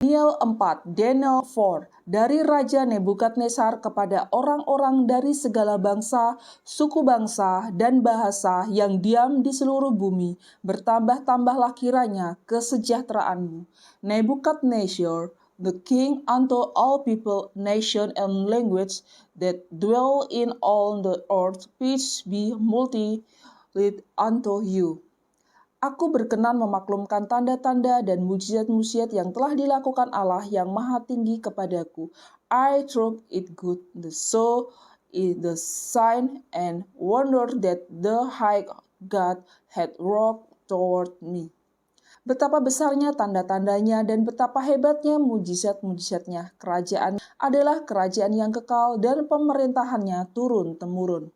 Daniel 4, Daniel 4, dari Raja Nebukadnezar kepada orang-orang dari segala bangsa, suku bangsa, dan bahasa yang diam di seluruh bumi, bertambah-tambahlah kiranya kesejahteraanmu. Nebukadnezar, the king unto all people, nation, and language that dwell in all the earth, peace be multiplied unto you. Aku berkenan memaklumkan tanda-tanda dan mujizat-mujizat yang telah dilakukan Allah yang maha tinggi kepadaku. I thought it good, so is the sign and wonder that the high God had wrought toward me. Betapa besarnya tanda-tandanya dan betapa hebatnya mujizat-mujizatnya. Kerajaan adalah kerajaan yang kekal dan pemerintahannya turun-temurun.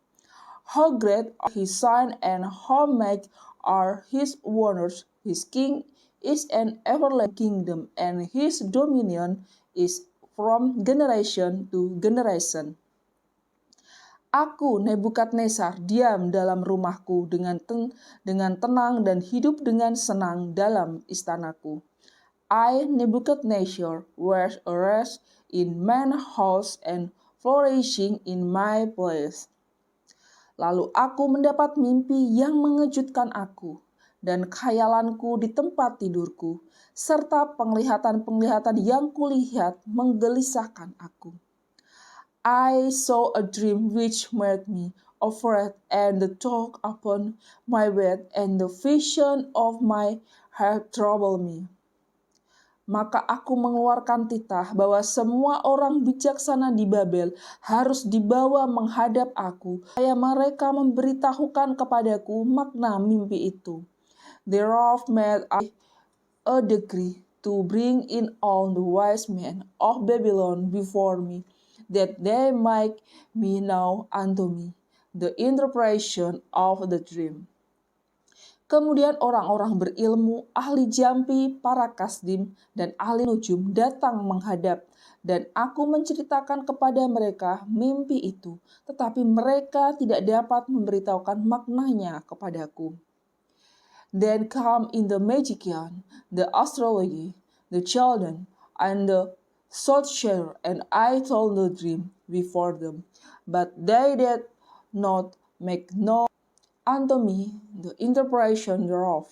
How great are his signs and how mighty are his wonders. His king is an everlasting kingdom, and his dominion is from generation to generation. Aku, Nebukadnezar, diam dalam rumahku dengan tenang dan hidup dengan senang dalam istanaku. I, Nebuchadnezzar, was a rest in mine house and flourishing in my place. Lalu aku mendapat mimpi yang mengejutkan aku, dan khayalanku di tempat tidurku, serta penglihatan-penglihatan yang kulihat menggelisahkan aku. I saw a dream which made me afraid, and the thought upon my bed, and the vision of my heart troubled me. Maka aku mengeluarkan titah bahwa semua orang bijaksana di Babel harus dibawa menghadap aku, supaya mereka memberitahukan kepadaku makna mimpi itu. Thereof made I a decree to bring in all the wise men of Babylon before me, that they might be now unto me the interpretation of the dream. Kemudian orang-orang berilmu, ahli jampi, para kasdim, dan ahli nujum datang menghadap, dan aku menceritakan kepada mereka mimpi itu, tetapi mereka tidak dapat memberitahukan maknanya kepadaku. Then come in the magician, the astrologer, the Chaldean, and the soothsayer, and I told the dream before them, but they did not make known unto me the interpretation thereof.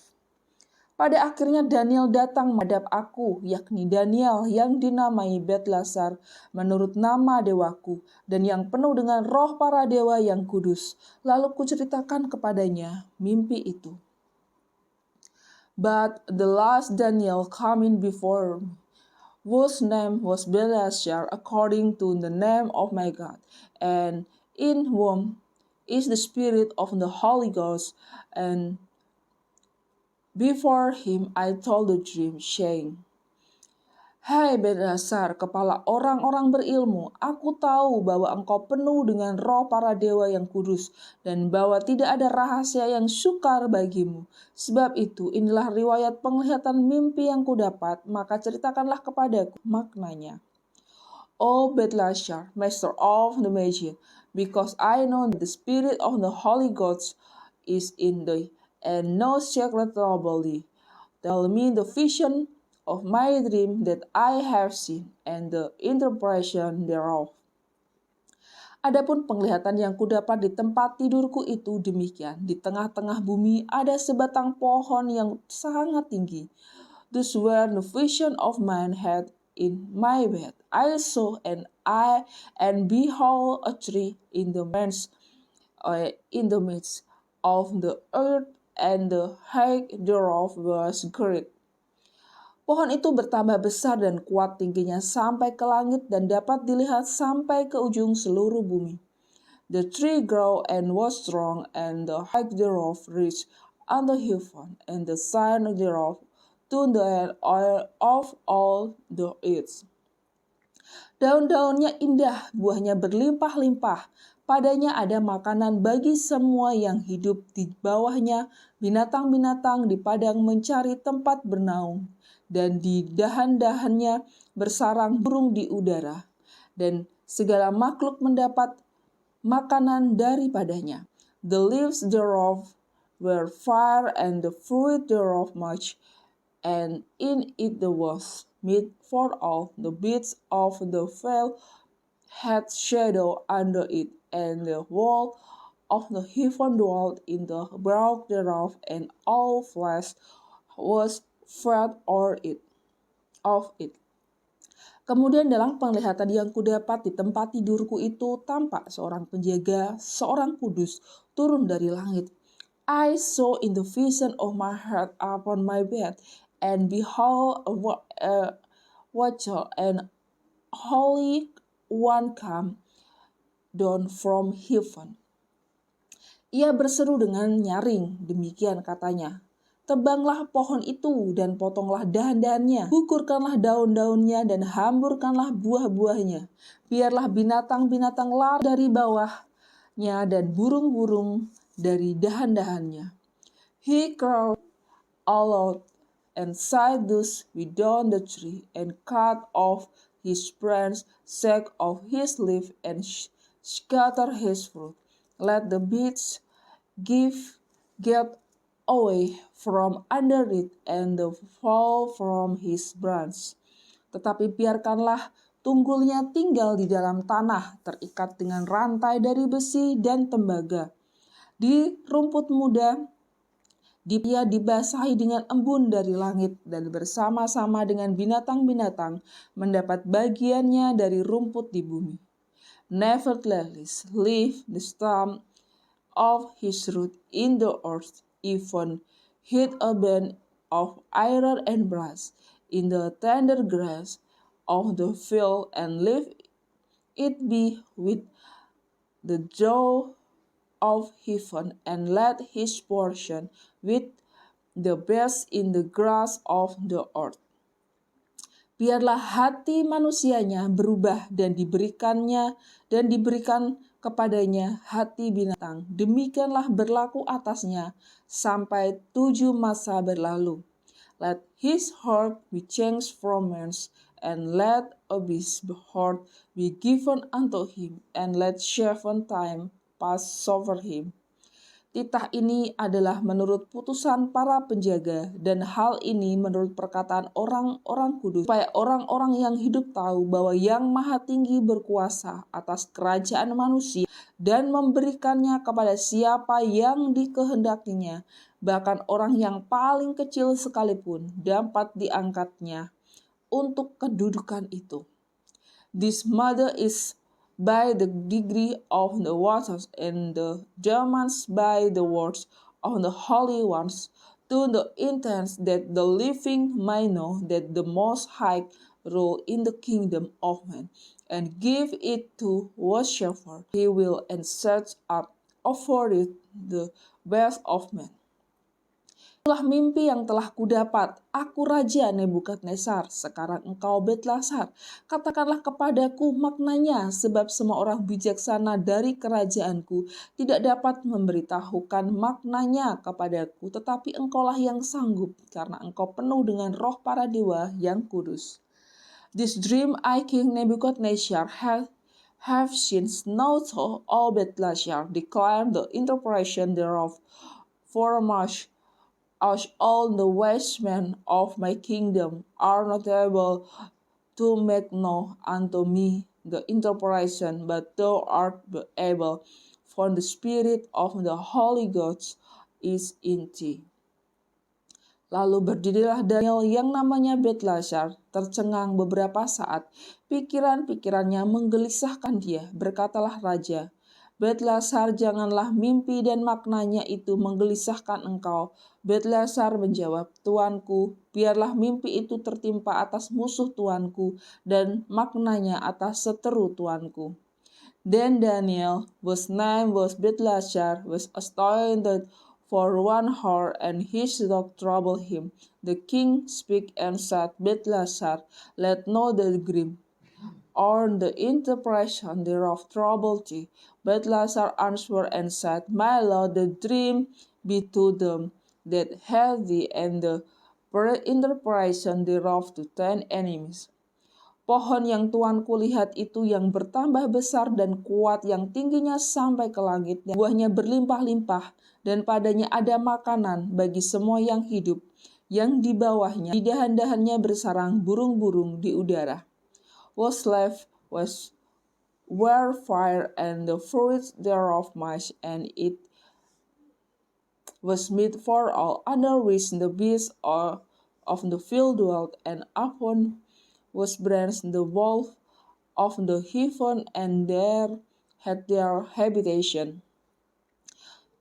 Pada akhirnya Daniel datang menghadap aku, yakni Daniel yang dinamai Belteshazzar menurut nama dewaku, dan yang penuh dengan roh para dewa yang kudus. Lalu kuceritakan kepadanya mimpi itu. But the last Daniel coming before me, whose name was Belteshazzar, according to the name of my God, and in whom is the Spirit of the Holy Ghost, and before him I told the dream, saying, Hai Belteshazzar, kepala orang-orang berilmu, aku tahu bahwa engkau penuh dengan roh para dewa yang kudus, dan bahwa tidak ada rahasia yang sukar bagimu. Sebab itu, inilah riwayat penglihatan mimpi yang kudapat, maka ceritakanlah kepadaku maknanya. O Belteshazzar, master of the magic, because I know that the Spirit of the Holy Ghost is in thee, and no secret trouble thee. Tell me the vision of my dream that I have seen, and the interpretation thereof. Adapun penglihatan yang kudapat di tempat tidurku itu demikian. Di tengah-tengah bumi ada sebatang pohon yang sangat tinggi. This were the vision of mine had in my bed. I saw and behold a tree in the midst of the earth, and the height thereof was great. Pohon itu bertambah besar dan kuat tingginya sampai ke langit dan dapat dilihat sampai ke ujung seluruh bumi. The tree grew and was strong, and the height thereof reached unto heaven, and the sign thereof to the end of all the earth. Daun-daunnya indah, buahnya berlimpah-limpah. Padanya ada makanan bagi semua yang hidup. Di bawahnya binatang-binatang di padang mencari tempat bernaung, dan di dahan-dahannya bersarang burung di udara, dan segala makhluk mendapat makanan daripadanya. The leaves thereof were fire, and the fruit thereof much, and in it there was meat for all the beasts of the field had shadow under it, and the wall of the heaven dwelt in the brow thereof, and all flesh was fed of it. Kemudian dalam penglihatan yang kudapat di tempat tidurku itu tampak seorang penjaga, seorang kudus, turun dari langit. I saw in the vision of my heart upon my bed, and behold a watcher and holy one come down from heaven. Ia berseru dengan nyaring, demikian katanya. Tebanglah pohon itu dan potonglah dahan-dahannya, gugurkanlah daun-daunnya dan hamburkanlah buah-buahnya. Biarlah binatang-binatang lari dari bawahnya dan burung-burung dari dahan-dahannya. He cried aloud and sighed thus down the tree, and cut off his branch, shake off his leaf, and scatter his fruit. Let the beasts get away from under it, and the fall from his branch. Tetapi biarkanlah tunggulnya tinggal di dalam tanah, terikat dengan rantai dari besi dan tembaga. Di rumput muda, dia dibasahi dengan embun dari langit, dan bersama-sama dengan binatang-binatang mendapat bagiannya dari rumput di bumi. Nevertheless, leave the stump of his root in the earth, even hid a band of iron and brass in the tender grass of the field, and leave it be with the dew of heaven, and let his portion with the best in the grass of the earth. Biarlah hati manusianya berubah dan diberikan kepadanya hati binatang. Demikianlah berlaku atasnya sampai 7 masa berlalu. Let his heart be changed from man's, and let a beast's heart be given unto him, and let 7 time pass over him. Titah ini adalah menurut putusan para penjaga, dan hal ini menurut perkataan orang-orang kudus, supaya orang-orang yang hidup tahu bahwa Yang Maha Tinggi berkuasa atas kerajaan manusia dan memberikannya kepada siapa yang dikehendakinya, bahkan orang yang paling kecil sekalipun dapat diangkatnya untuk kedudukan itu. This mother is by the degree of the waters, and the demands by the words of the holy ones, to the intent that the living may know that the Most High rule in the kingdom of man, and give it to whatsoever he will, and set up over it the best of men. Itulah mimpi yang telah kudapat, aku Raja Nebukadnezar, sekarang engkau Belteshazzar. Katakanlah kepadaku maknanya, sebab semua orang bijaksana dari kerajaanku tidak dapat memberitahukan maknanya kepadaku, tetapi engkaulah yang sanggup, karena engkau penuh dengan roh para dewa yang kudus. This dream I King Nebuchadnezzar have since now to all Belteshazzar, declare the interpretation thereof, for much as all the wise men of my kingdom are not able to make known unto me the interpretation, but thou art able, for the spirit of the holy gods is in thee. Lalu berdirilah Daniel yang namanya Belteshazzar, tercengang beberapa saat, pikiran-pikirannya menggelisahkan dia. Berkatalah raja, Belteshazzar, janganlah mimpi dan maknanya itu menggelisahkan engkau. Belteshazzar menjawab, Tuanku, biarlah mimpi itu tertimpa atas musuh tuanku, dan maknanya atas seteru tuanku. Then Daniel, whose name was Belteshazzar, was astounded for 1 hour, and his thought troubled him. The king spake and said, Belteshazzar, let not the dream or the interpretation thereof trouble thee. Belteshazzar answered and said, My lord, the dream be to them that have thee, and the interpretation thereof to 10 enemies. Pohon yang tuanku lihat itu yang bertambah besar dan kuat, yang tingginya sampai ke langit, buahnya berlimpah-limpah, dan padanya ada makanan bagi semua yang hidup. yang di bawahnya, di dahan-dahannya bersarang burung-burung di udara. Was left was where fire and the fruit thereof much, and it was meat for all, under which the beasts of the field dwelt, and upon was branched the wolf of the heaven, and there had their habitation.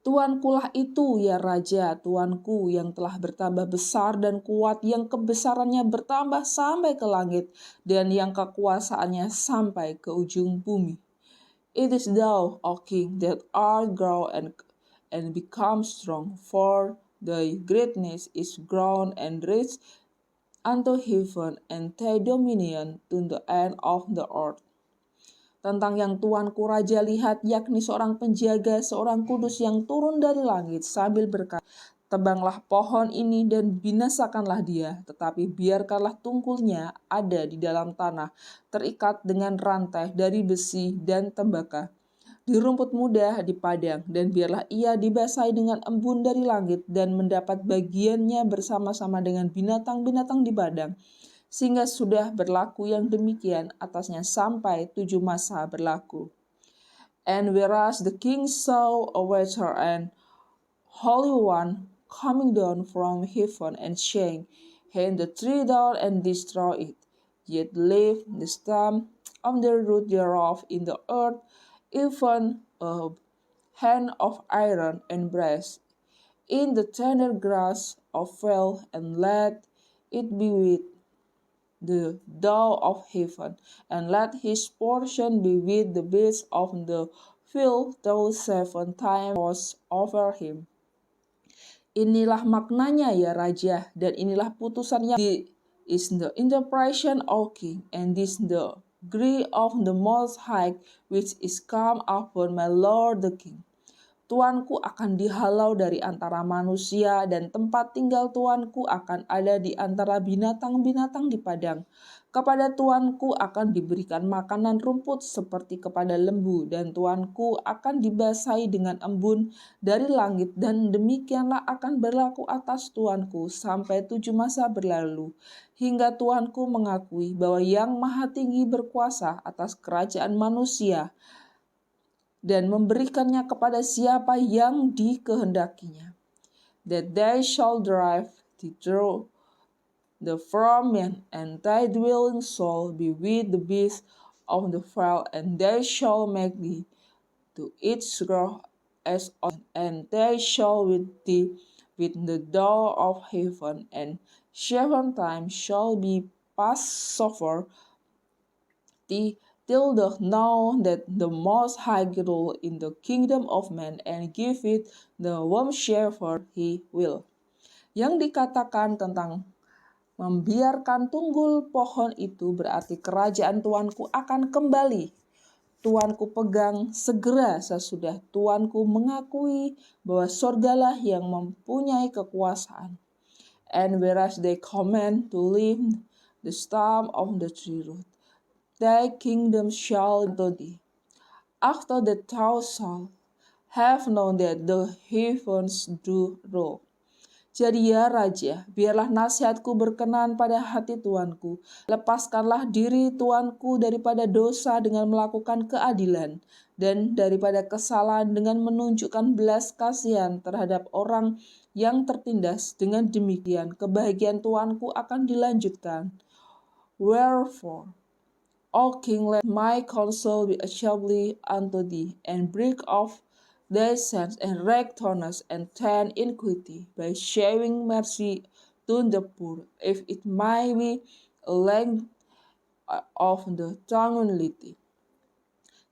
Tuankulah itu, ya Raja, Tuanku yang telah bertambah besar dan kuat, yang kebesarannya bertambah sampai ke langit, dan yang kekuasaannya sampai ke ujung bumi. It is thou, O King, that art grown and become strong, for thy greatness is grown and reached unto heaven, and thy dominion to the end of the earth. Tentang yang tuanku raja lihat, yakni seorang penjaga, seorang kudus yang turun dari langit sambil berkata, tebanglah pohon ini dan binasakanlah dia, tetapi biarkanlah tungkulnya ada di dalam tanah, terikat dengan rantai dari besi dan tembakau, di rumput muda di padang, dan biarlah ia dibasahi dengan embun dari langit dan mendapat bagiannya bersama-sama dengan binatang-binatang di padang, sehingga sudah berlaku yang demikian atasnya sampai 7 masa berlaku. And whereas the king saw a water and holy one coming down from heaven, and saying, hand the tree down and destroy it, yet leave the stem of the root thereof in the earth, even a hand of iron and brass, in the tender grass of fell, and let it be with the dove of heaven, and let his portion be with the beasts of the field, till 7 times was over him. Inilah maknanya, ya Raja, dan inilah putusannya. This is the interpretation, O King, and this the decree of the Most High, which is come upon my Lord the King. Tuanku akan dihalau dari antara manusia, dan tempat tinggal tuanku akan ada di antara binatang-binatang di padang. Kepada tuanku akan diberikan makanan rumput seperti kepada lembu, dan tuanku akan dibasahi dengan embun dari langit, dan demikianlah akan berlaku atas tuanku sampai 7 masa berlalu, hingga tuanku mengakui bahwa Yang Maha Tinggi berkuasa atas kerajaan manusia, dan memberikannya kepada siapa yang dikehendakinya. That they shall drive thee through the firmament, and thy dwelling shall be with the beasts of the field, and they shall make thee to eat straw as on, and they shall with thee with the door of heaven, and 7 times shall be Passover thee, till the know that the Most High rule in the kingdom of man, and give it the whomsoever he will. Yang dikatakan tentang membiarkan tunggul pohon itu berarti kerajaan tuanku akan kembali. Tuanku pegang segera sesudah tuanku mengakui bahwa sorgalah yang mempunyai kekuasaan. And whereas they command to leave the stem of the tree root, thy kingdom shall to thee. After that thou shalt have known that the heavens do rule. Jadi ya Raja, biarlah nasihatku berkenan pada hati tuanku. Lepaskanlah diri tuanku daripada dosa dengan melakukan keadilan, dan daripada kesalahan dengan menunjukkan belas kasihan terhadap orang yang tertindas. Dengan demikian, kebahagiaan tuanku akan dilanjutkan. Wherefore, O King, let my counsel be acceptable unto thee, and break off thy sins and rectness and turn iniquity, by showing mercy to the poor, if it may be a length of the community.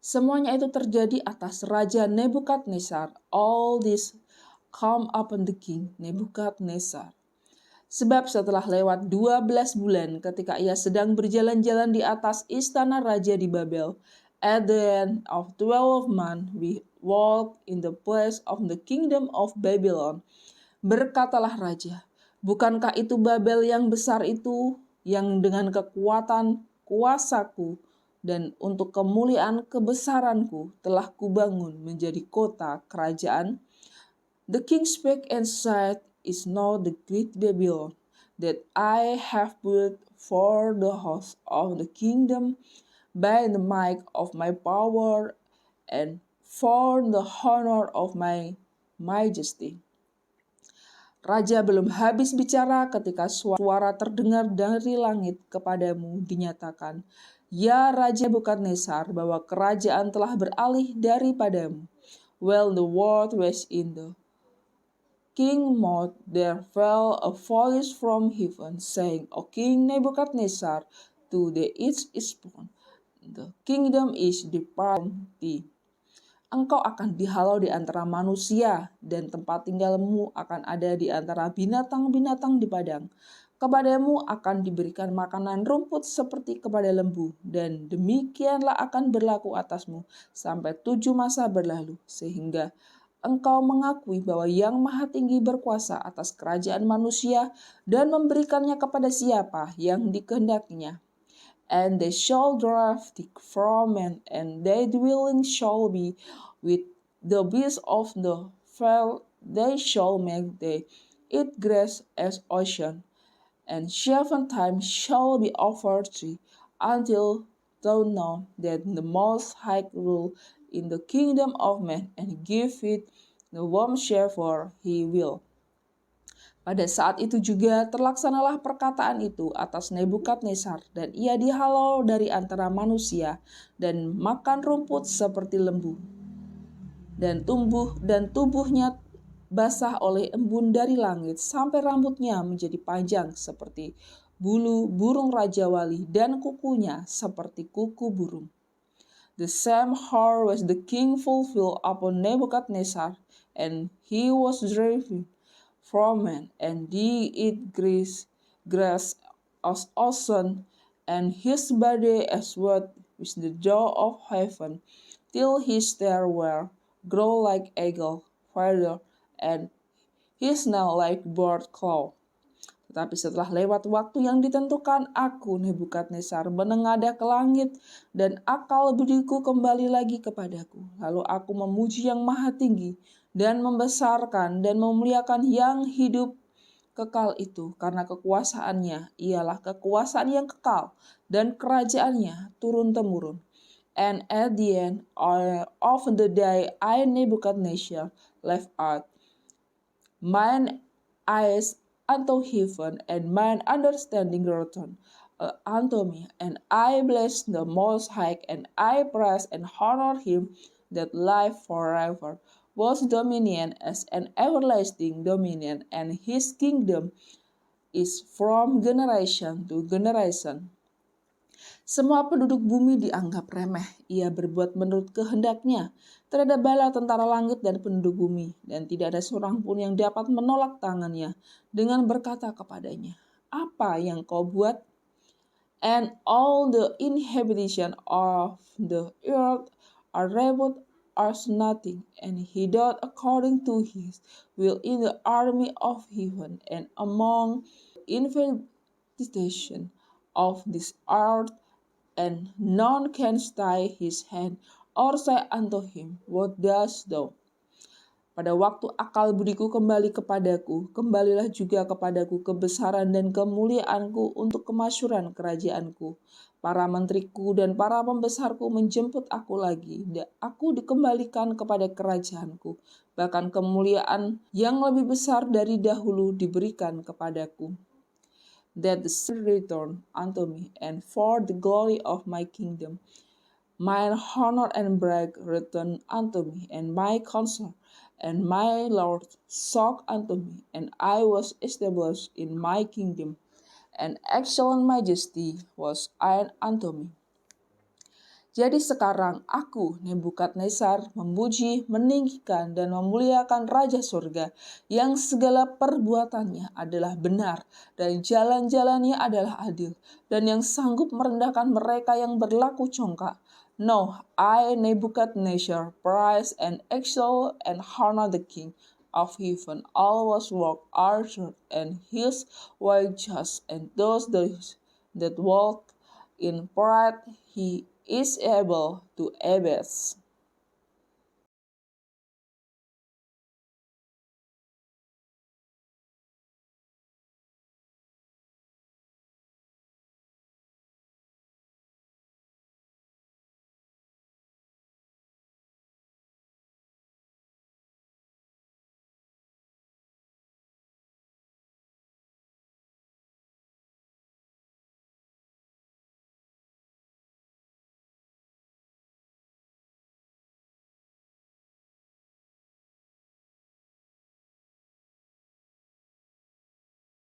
Semuanya itu terjadi atas Raja Nebukadnezar. All this come upon the king Nebukadnezar. Sebab setelah lewat 12 bulan ketika ia sedang berjalan-jalan di atas istana raja di Babel, at the end of 12 months we walked in the place of the kingdom of Babylon. Berkatalah raja, bukankah itu Babel yang besar itu, yang dengan kekuatan kuasaku dan untuk kemuliaan kebesaranku telah kubangun menjadi kota kerajaan? The king spake and said, is not the great Babylon that I have built for the house of the kingdom by the might of my power and for the honor of my majesty. Raja belum habis bicara ketika suara terdengar dari langit kepadamu dinyatakan, "Ya Raja Nebukadnezar, bahwa kerajaan telah beralih daripadamu." While the word was in the king's mouth, there fell a voice from heaven, saying, "O King Nebuchadnezzar, to the east is born, the kingdom is departed from thee. Engkau akan dihalau di antara manusia, dan tempat tinggalmu akan ada di antara binatang-binatang di padang. Kepadamu akan diberikan makanan rumput seperti kepada lembu, dan demikianlah akan berlaku atasmu sampai 7 masa berlalu, sehingga engkau mengakui bahwa Yang Maha Tinggi berkuasa atas kerajaan manusia dan memberikannya kepada siapa yang dikehendakinya. And they shall drive the from men, and their dwelling shall be with the beasts of the field. They shall make they eat grass as ocean, and 7 times shall be offered thee, until thou know that the Most High rule in the kingdom of men, and give it the whomsoever he will." Pada saat itu juga terlaksanalah perkataan itu atas Nebukadnezar, dan ia dihalau dari antara manusia dan makan rumput seperti lembu, dan tubuhnya basah oleh embun dari langit sampai rambutnya menjadi panjang seperti bulu burung raja wali dan kukunya seperti kuku burung. The same hour was the king fulfilled upon Nebuchadnezzar, and he was driven from men, and he eat grass as oxen, and his body as what with the jaw of heaven, till his hair were grow like eagle feather, and his nail like bird claw. Tetapi setelah lewat waktu yang ditentukan, aku, Nebukadnezar, menengadah ke langit, dan akal budiku kembali lagi kepadaku. Lalu aku memuji Yang Maha Tinggi, dan membesarkan dan memuliakan yang hidup kekal itu, karena kekuasaannya ialah kekuasaan yang kekal, dan kerajaannya turun-temurun. And at the end of the day, I, Nebuchadnezzar, left out mine eyes unto heaven, and mine understanding returned unto me. And I bless the Most High, and I praise and honor him that life forever, was dominion as an everlasting dominion, and his kingdom is from generation to generation. Semua penduduk bumi dianggap remeh. Ia berbuat menurut kehendaknya. Tidak ada bala tentara langit dan penduduk bumi, dan tidak ada seorang pun yang dapat menolak tangannya dengan berkata kepadanya, "Apa yang kau buat?" And all the inhabitation of the earth are rebelled as nothing, and he doth according to his will in the army of heaven, and among inhabitation of this earth, and none can stay his hand or say unto him, "What doest thou?" Pada waktu akal budiku kembali kepadaku, kembalilah juga kepadaku kebesaran dan kemuliaanku untuk kemasyhuran kerajaanku. Para menteriku dan para pembesarku menjemput aku lagi, dan aku dikembalikan kepada kerajaanku. Bahkan kemuliaan yang lebih besar dari dahulu diberikan kepadaku. That the sun return unto me, and for the glory of my kingdom, mine honor and brag return unto me, and my counsel and my Lord sought unto me, and I was established in my kingdom, and excellent majesty was added unto me. Jadi sekarang aku, Nebukadnezar, memuji, meninggikan, dan memuliakan Raja Surga, yang segala perbuatannya adalah benar, dan jalan-jalannya adalah adil, dan yang sanggup merendahkan mereka yang berlaku congkak. No, I, Nebuchadnezzar, praise and exalt and honor the King of heaven. All was work Arthur, and his way just, and those that walk in pride he is able to abase.